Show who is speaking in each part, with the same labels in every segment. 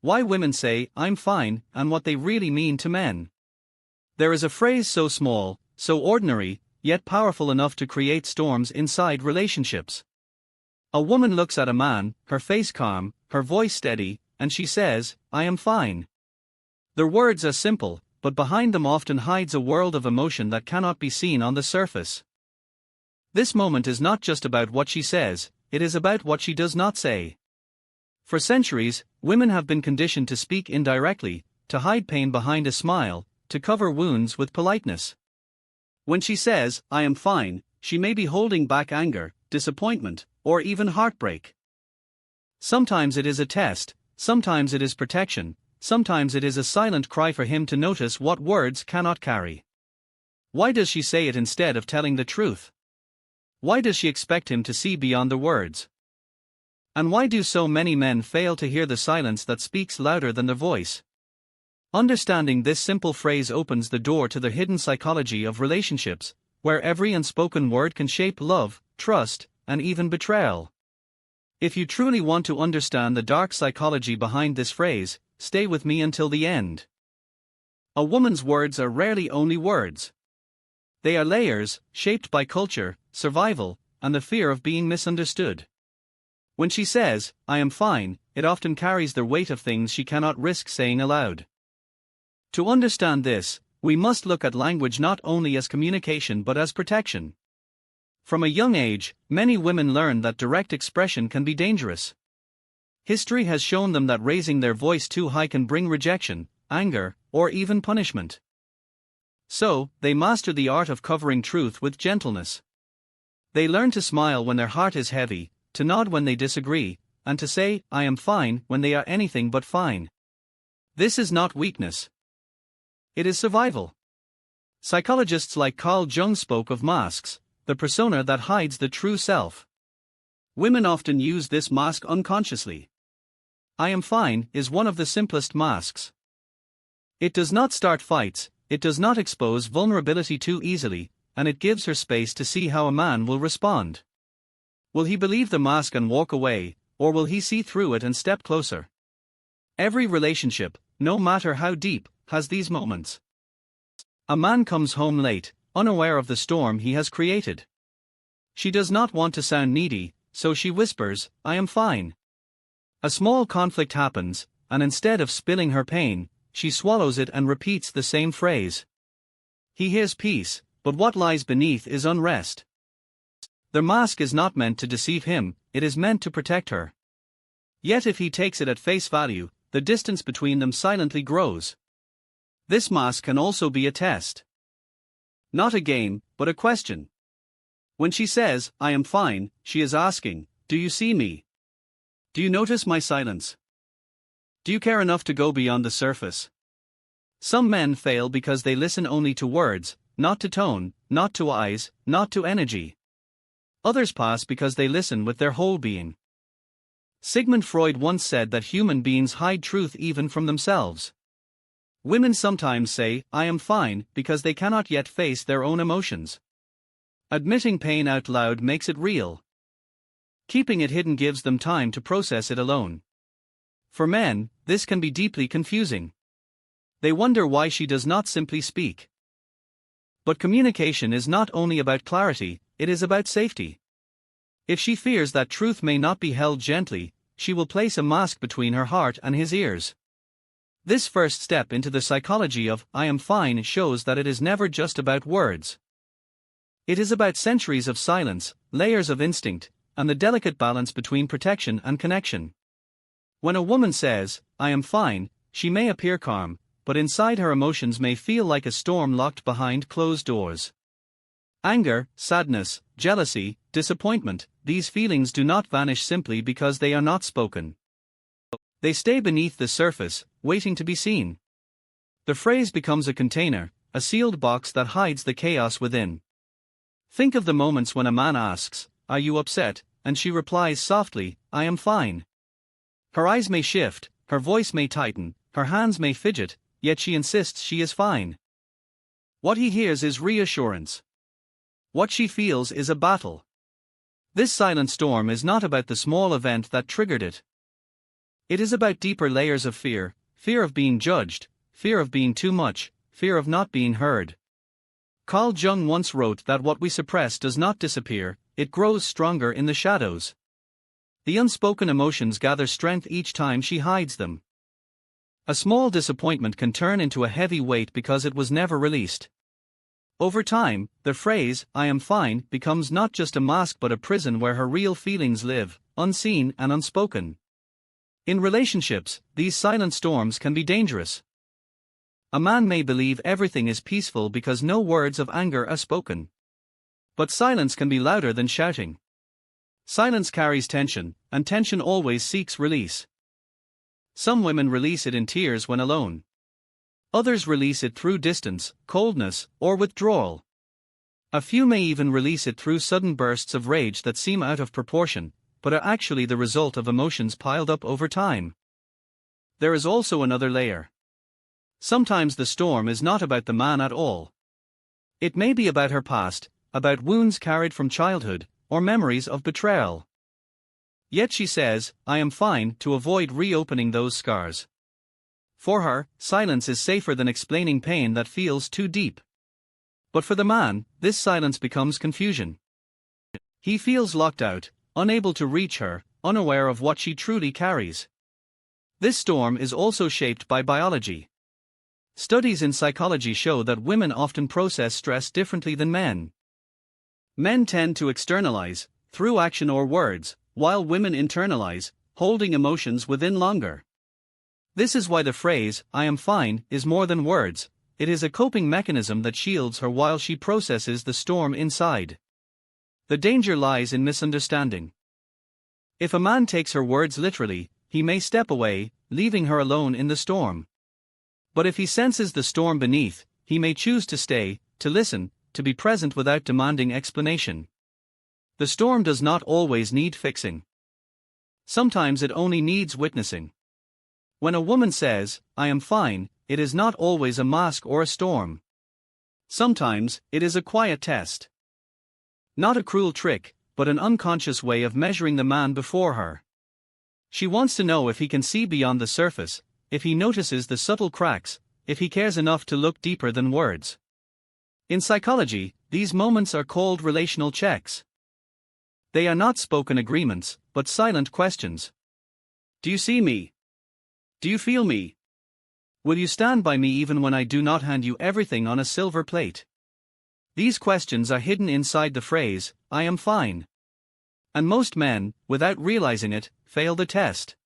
Speaker 1: Why women say, "I'm fine," and what they really mean to men. There is a phrase so small, so ordinary, yet powerful enough to create storms inside relationships. A woman looks at a man, her face calm, her voice steady, and she says, "I am fine." The words are simple, but behind them often hides a world of emotion that cannot be seen on the surface. This moment is not just about what she says, it is about what she does not say. For centuries, women have been conditioned to speak indirectly, to hide pain behind a smile, to cover wounds with politeness. When she says, "I am fine," she may be holding back anger, disappointment, or even heartbreak. Sometimes it is a test, sometimes it is protection, sometimes it is a silent cry for him to notice what words cannot carry. Why does she say it instead of telling the truth? Why does she expect him to see beyond the words? And why do so many men fail to hear the silence that speaks louder than the voice? Understanding this simple phrase opens the door to the hidden psychology of relationships, where every unspoken word can shape love, trust, and even betrayal. If you truly want to understand the dark psychology behind this phrase, stay with me until the end. A woman's words are rarely only words. They are layers, shaped by culture, survival, and the fear of being misunderstood. When she says, "I am fine," it often carries the weight of things she cannot risk saying aloud. To understand this, we must look at language not only as communication but as protection. From a young age, many women learn that direct expression can be dangerous. History has shown them that raising their voice too high can bring rejection, anger, or even punishment. So, they master the art of covering truth with gentleness. They learn to smile when their heart is heavy, to nod when they disagree, and to say, "I am fine," when they are anything but fine. This is not weakness. It is survival. Psychologists like Carl Jung spoke of masks, the persona that hides the true self. Women often use this mask unconsciously. "I am fine" is one of the simplest masks. It does not start fights, it does not expose vulnerability too easily, and it gives her space to see how a man will respond. Will he believe the mask and walk away, or will he see through it and step closer? Every relationship, no matter how deep, has these moments. A man comes home late, unaware of the storm he has created. She does not want to sound needy, so she whispers, "I am fine." A small conflict happens, and instead of spilling her pain, she swallows it and repeats the same phrase. He hears peace, but what lies beneath is unrest. The mask is not meant to deceive him, it is meant to protect her. Yet if he takes it at face value, the distance between them silently grows. This mask can also be a test. Not a game, but a question. When she says, "I am fine," she is asking, "Do you see me? Do you notice my silence? Do you care enough to go beyond the surface?" Some men fail because they listen only to words, not to tone, not to eyes, not to energy. Others pass because they listen with their whole being. Sigmund Freud once said that human beings hide truth even from themselves. Women sometimes say, "I am fine," because they cannot yet face their own emotions. Admitting pain out loud makes it real. Keeping it hidden gives them time to process it alone. For men, this can be deeply confusing. They wonder why she does not simply speak. But communication is not only about clarity, it is about safety. If she fears that truth may not be held gently, she will place a mask between her heart and his ears. This first step into the psychology of "I am fine" shows that it is never just about words. It is about centuries of silence, layers of instinct, and the delicate balance between protection and connection. When a woman says, "I am fine," she may appear calm, but inside her emotions may feel like a storm locked behind closed doors. Anger, sadness, jealousy, disappointment, these feelings do not vanish simply because they are not spoken. They stay beneath the surface, waiting to be seen. The phrase becomes a container, a sealed box that hides the chaos within. Think of the moments when a man asks, "Are you upset?" and she replies softly, "I am fine." Her eyes may shift, her voice may tighten, her hands may fidget, yet she insists she is fine. What he hears is reassurance. What she feels is a battle. This silent storm is not about the small event that triggered it. It is about deeper layers of fear: fear of being judged, fear of being too much, fear of not being heard. Carl Jung once wrote that what we suppress does not disappear, it grows stronger in the shadows. The unspoken emotions gather strength each time she hides them. A small disappointment can turn into a heavy weight because it was never released. Over time, the phrase, "I am fine," becomes not just a mask but a prison where her real feelings live, unseen and unspoken. In relationships, these silent storms can be dangerous. A man may believe everything is peaceful because no words of anger are spoken. But silence can be louder than shouting. Silence carries tension, and tension always seeks release. Some women release it in tears when alone. Others release it through distance, coldness, or withdrawal. A few may even release it through sudden bursts of rage that seem out of proportion, but are actually the result of emotions piled up over time. There is also another layer. Sometimes the storm is not about the man at all. It may be about her past, about wounds carried from childhood, or memories of betrayal. Yet she says, "I am fine," to avoid reopening those scars. For her, silence is safer than explaining pain that feels too deep. But for the man, this silence becomes confusion. He feels locked out, unable to reach her, unaware of what she truly carries. This storm is also shaped by biology. Studies in psychology show that women often process stress differently than men. Men tend to externalize, through action or words, while women internalize, holding emotions within longer. This is why the phrase, "I am fine," is more than words. It is a coping mechanism that shields her while she processes the storm inside. The danger lies in misunderstanding. If a man takes her words literally, he may step away, leaving her alone in the storm. But if he senses the storm beneath, he may choose to stay, to listen, to be present without demanding explanation. The storm does not always need fixing. Sometimes it only needs witnessing. When a woman says, "I am fine," it is not always a mask or a storm. Sometimes, it is a quiet test. Not a cruel trick, but an unconscious way of measuring the man before her. She wants to know if he can see beyond the surface, if he notices the subtle cracks, if he cares enough to look deeper than words. In psychology, these moments are called relational checks. They are not spoken agreements, but silent questions. Do you see me? Do you feel me? Will you stand by me even when I do not hand you everything on a silver plate? These questions are hidden inside the phrase, "I am fine." And most men, without realizing it, fail the test.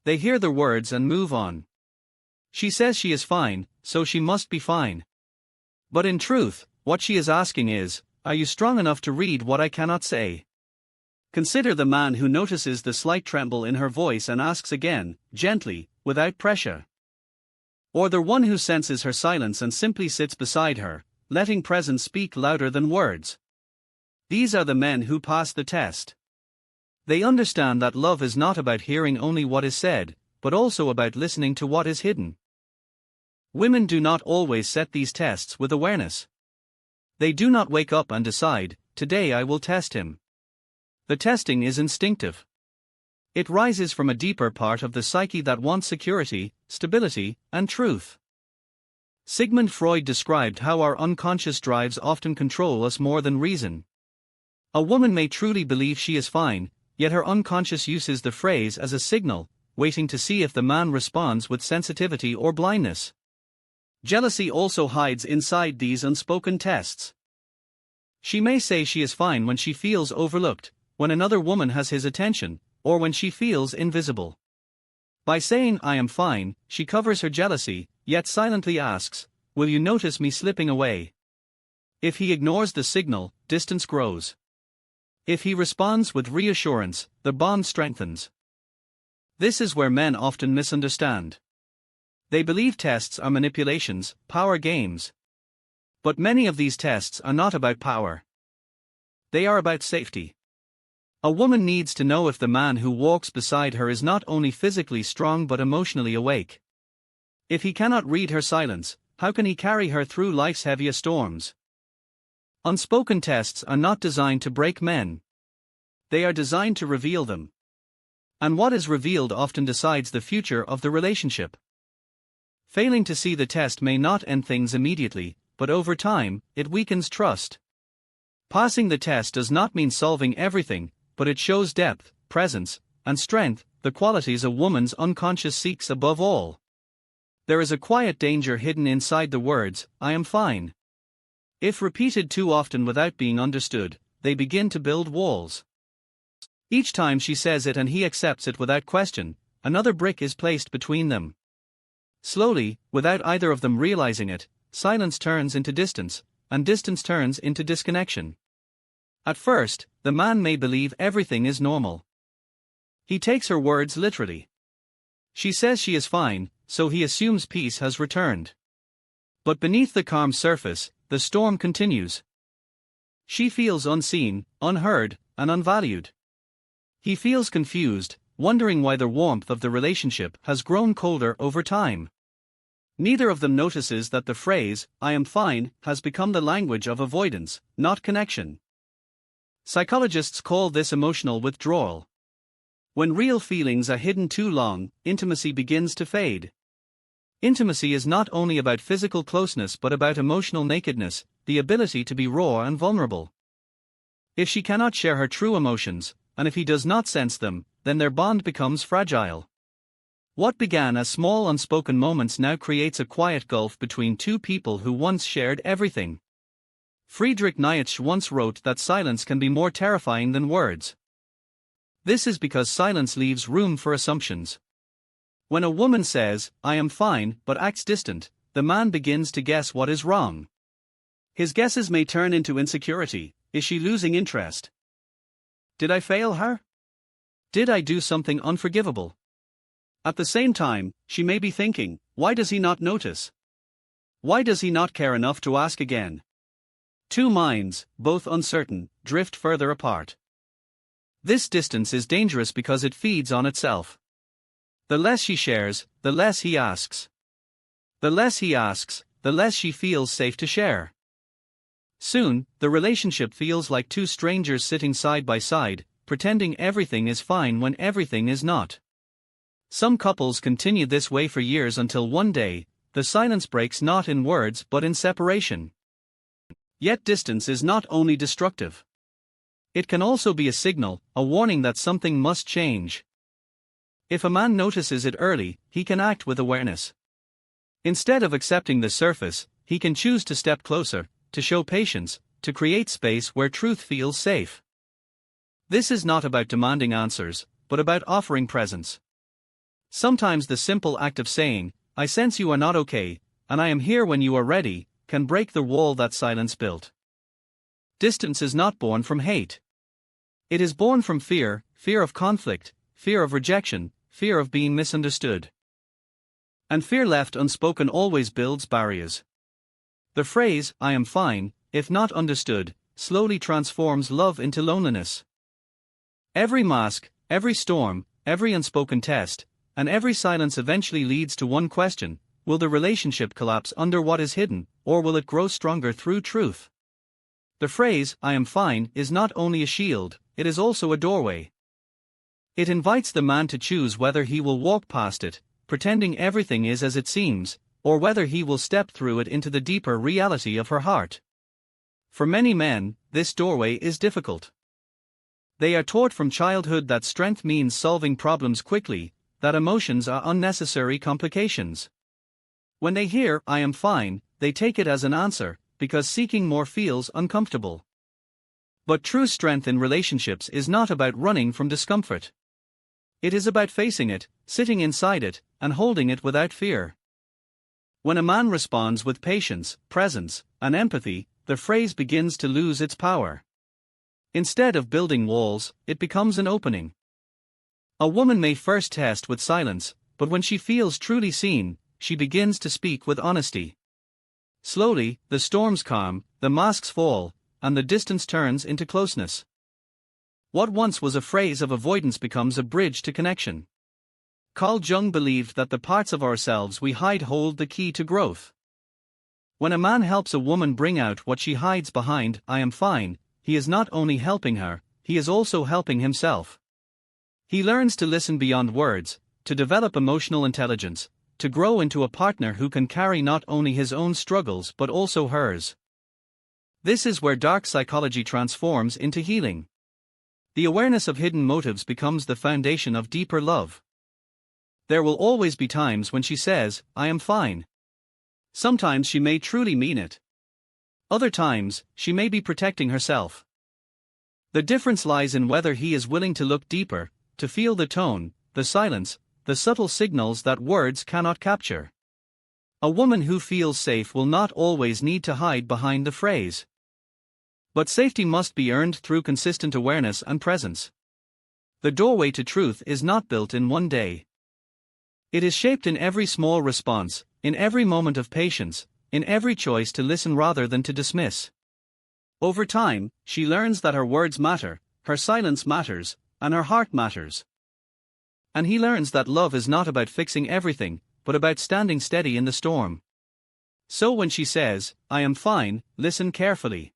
Speaker 1: They hear the words and move on. She says she is fine, so she must be fine. But in truth, what she is asking is, "Are you strong enough to read what I cannot say?" Consider the man who notices the slight tremble in her voice and asks again, gently, without pressure. Or the one who senses her silence and simply sits beside her, letting presence speak louder than words. These are the men who pass the test. They understand that love is not about hearing only what is said, but also about listening to what is hidden. Women do not always set these tests with awareness. They do not wake up and decide, "Today I will test him." The testing is instinctive. It rises from a deeper part of the psyche that wants security, stability, and truth. Sigmund Freud described how our unconscious drives often control us more than reason. A woman may truly believe she is fine, yet her unconscious uses the phrase as a signal, waiting to see if the man responds with sensitivity or blindness. Jealousy also hides inside these unspoken tests. She may say she is fine when she feels overlooked, when another woman has his attention, or when she feels invisible. By saying, "I am fine," she covers her jealousy, yet silently asks, "Will you notice me slipping away?" If he ignores the signal, distance grows. If he responds with reassurance, the bond strengthens. This is where men often misunderstand. They believe tests are manipulations, power games. But many of these tests are not about power. They are about safety. A woman needs to know if the man who walks beside her is not only physically strong but emotionally awake. If he cannot read her silence, how can he carry her through life's heaviest storms? Unspoken tests are not designed to break men. They are designed to reveal them. And what is revealed often decides the future of the relationship. Failing to see the test may not end things immediately, but over time, it weakens trust. Passing the test does not mean solving everything, but it shows depth, presence, and strength, the qualities a woman's unconscious seeks above all. There is a quiet danger hidden inside the words, "I am fine." If repeated too often without being understood, they begin to build walls. Each time she says it and he accepts it without question, another brick is placed between them. Slowly, without either of them realizing it, silence turns into distance, and distance turns into disconnection. At first, the man may believe everything is normal. He takes her words literally. She says she is fine, so he assumes peace has returned. But beneath the calm surface, the storm continues. She feels unseen, unheard, and unvalued. He feels confused, wondering why the warmth of the relationship has grown colder over time. Neither of them notices that the phrase, "I am fine," has become the language of avoidance, not connection. Psychologists call this emotional withdrawal. When real feelings are hidden too long, intimacy begins to fade. Intimacy is not only about physical closeness but about emotional nakedness, the ability to be raw and vulnerable. If she cannot share her true emotions, and if he does not sense them, then their bond becomes fragile. What began as small unspoken moments now creates a quiet gulf between two people who once shared everything. Friedrich Nietzsche once wrote that silence can be more terrifying than words. This is because silence leaves room for assumptions. When a woman says, "I am fine," but acts distant, the man begins to guess what is wrong. His guesses may turn into insecurity. Is she losing interest? Did I fail her? Did I do something unforgivable? At the same time, she may be thinking, why does he not notice? Why does he not care enough to ask again? Two minds, both uncertain, drift further apart. This distance is dangerous because it feeds on itself. The less she shares, the less he asks. The less he asks, the less she feels safe to share. Soon, the relationship feels like two strangers sitting side by side, pretending everything is fine when everything is not. Some couples continue this way for years until one day, the silence breaks not in words but in separation. Yet distance is not only destructive. It can also be a signal, a warning that something must change. If a man notices it early, he can act with awareness. Instead of accepting the surface, he can choose to step closer, to show patience, to create space where truth feels safe. This is not about demanding answers, but about offering presence. Sometimes the simple act of saying, "I sense you are not okay, and I am here when you are ready," can break the wall that silence built. Distance is not born from hate. It is born from fear, fear of conflict, fear of rejection, fear of being misunderstood. And fear left unspoken always builds barriers. The phrase, "I am fine," if not understood, slowly transforms love into loneliness. Every mask, every storm, every unspoken test, and every silence eventually leads to one question: will the relationship collapse under what is hidden, or will it grow stronger through truth? The phrase, "I am fine," is not only a shield, it is also a doorway. It invites the man to choose whether he will walk past it, pretending everything is as it seems, or whether he will step through it into the deeper reality of her heart. For many men, this doorway is difficult. They are taught from childhood that strength means solving problems quickly, that emotions are unnecessary complications. When they hear, "I am fine," they take it as an answer, because seeking more feels uncomfortable. But true strength in relationships is not about running from discomfort. It is about facing it, sitting inside it, and holding it without fear. When a man responds with patience, presence, and empathy, the phrase begins to lose its power. Instead of building walls, it becomes an opening. A woman may first test with silence, but when she feels truly seen, she begins to speak with honesty. Slowly, the storms calm, the masks fall, and the distance turns into closeness. What once was a phrase of avoidance becomes a bridge to connection. Carl Jung believed that the parts of ourselves we hide hold the key to growth. When a man helps a woman bring out what she hides behind "I am fine," he is not only helping her, he is also helping himself. He learns to listen beyond words, to develop emotional intelligence, to grow into a partner who can carry not only his own struggles but also hers. This is where dark psychology transforms into healing. The awareness of hidden motives becomes the foundation of deeper love. There will always be times when she says, "I am fine." Sometimes she may truly mean it. Other times, she may be protecting herself. The difference lies in whether he is willing to look deeper, to feel the tone, the silence, the subtle signals that words cannot capture. A woman who feels safe will not always need to hide behind the phrase. But safety must be earned through consistent awareness and presence. The doorway to truth is not built in one day. It is shaped in every small response, in every moment of patience, in every choice to listen rather than to dismiss. Over time, she learns that her words matter, her silence matters, and her heart matters. And he learns that love is not about fixing everything, but about standing steady in the storm. So when she says, "I am fine," listen carefully.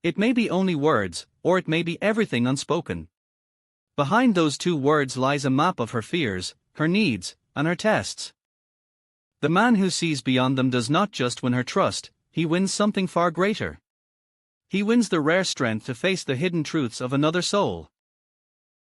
Speaker 1: It may be only words, or it may be everything unspoken. Behind those two words lies a map of her fears, her needs, and her tests. The man who sees beyond them does not just win her trust, he wins something far greater. He wins the rare strength to face the hidden truths of another soul.